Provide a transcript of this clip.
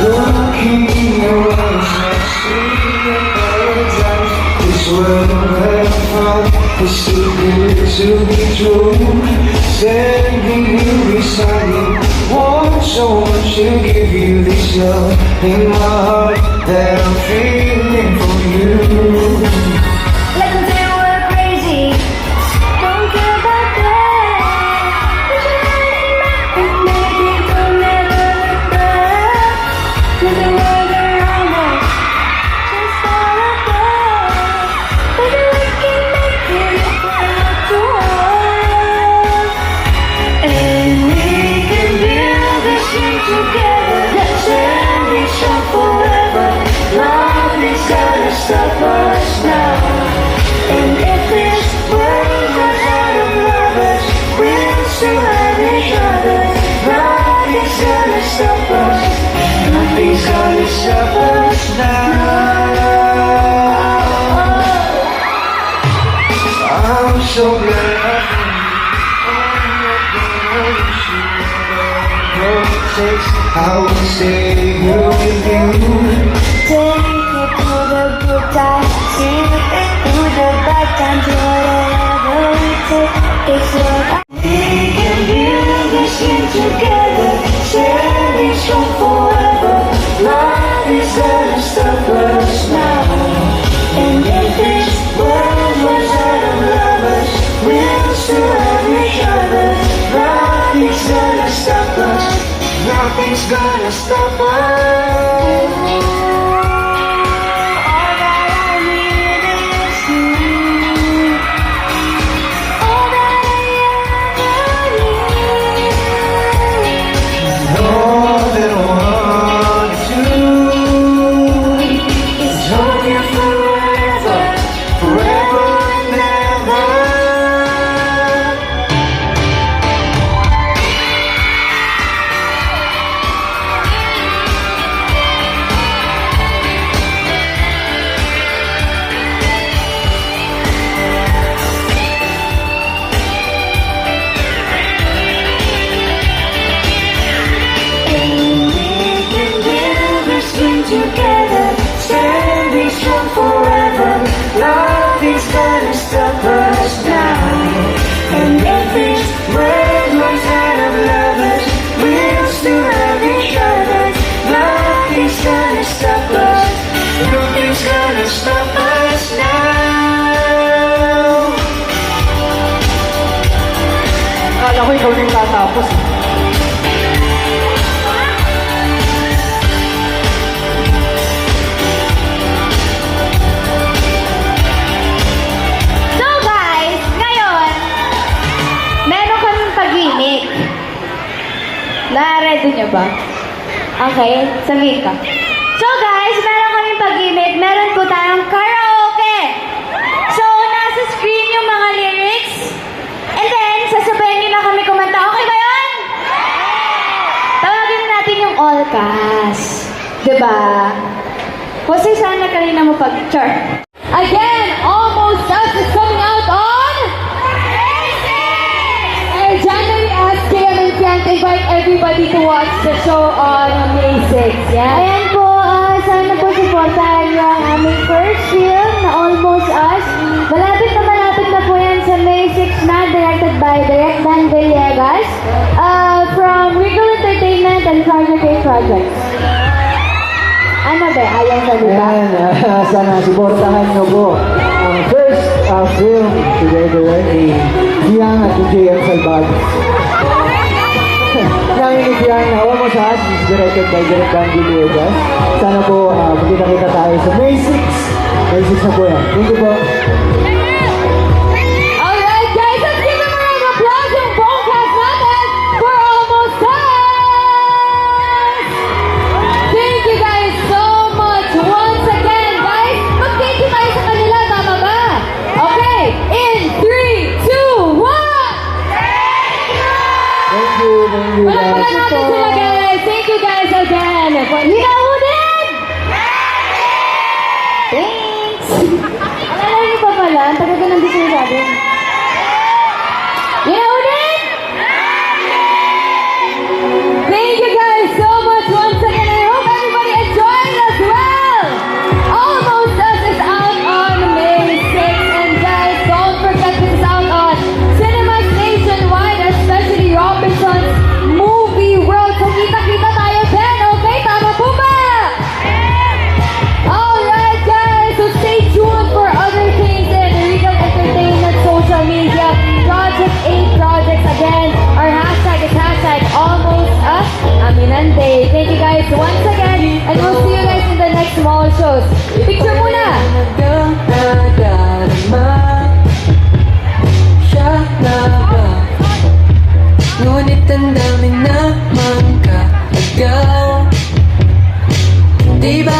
Looking in your eyes, I see a paradise. This world of heaven is too good to be true. Standing here beside you, want so much to give you this love in my heart that I'm feeling for you. Let them say we're crazy, don't care about that. Put your hand in mine and make it go never look back. Let the world around us just fall apart. Baby, we can make it if we're not too hard. And we can build this thing together. Stand be strong forever. Nothing's gonna stop us now. And if this world runs out of lovers, we'll still have each other. Nothing's gonna stop us. Nothing's gonna stop us now. I'm so glad I found you. I'm not gonna lose you. No takes, I will stay here with you. Take it through the good times, sing it through the bad times. Whatever we take, it's what we can build this thing together. Standing strong forever. Nothing's gonna stop us now. And if this world runs out of lovers, we'll still have each other. Nothing's gonna stop us. Nothing's gonna stop us. All that I need is you. All that I ever need. All that I wanna do is hold you forever, forever and ever. Together, standing strong forever. Nothing's gonna stop us now. And if this world runs out of lovers, we'll still have each other. Nothing's gonna stop us. Nothing's gonna stop us now. Akala ko ikaw na yung tatapos. So guys, ngayon, meron kaming pag-inig. Na-ready nyo ba? Okay, sabihin ka. So guys, meron kaming pag-inig. Meron po tayong karaoke. So, nasa screen yung mga lyrics. And then, sasabayan nyo na kami kumanta. Okay ba yun? Tawagin natin yung all cast. Diba? Kasi sana kanina mo pag-chart. Again, Almost Us is coming out on and January SKM and can't invite everybody to watch the show on May 6. Yeah? Ayan po, sana po supportahan niyo ang aming first film na Almost Us. Malapit na po yan sa May 6 na, directed by Direk Dan Villegas from Regal Entertainment and Project A Projects. Ano ba? Ayaw na diba? Ayan, sana supportahan nyo po ang first film together ni Fiang at JM Salvador. Namin ni Fiang na Almost Us is directed by Direk Dan Villegas. Sana po magkita-kita tayo sa May 6. May 6 na po yan. Thank you po. Alright guys, let's give them a round of applause yung buong cast natin for Almost Us! Thank you guys so much once again, guys. Mag-thank you tayo sa kanila, tama ba? Okay, in 3, 2, 1! Thank you. Palagpagan natin sila guys. Thank you guys again. Hinaw din! Thanks! Alala niyo pa pala, ang tagal ko nandito sinasabi. Hinaw din! Thank you guys so much guys once again. And we'll see you guys in the next mall shows. Picture muna! Nagdadarama siya na ba? Ngunit ang dami namang kaagaw. Di ba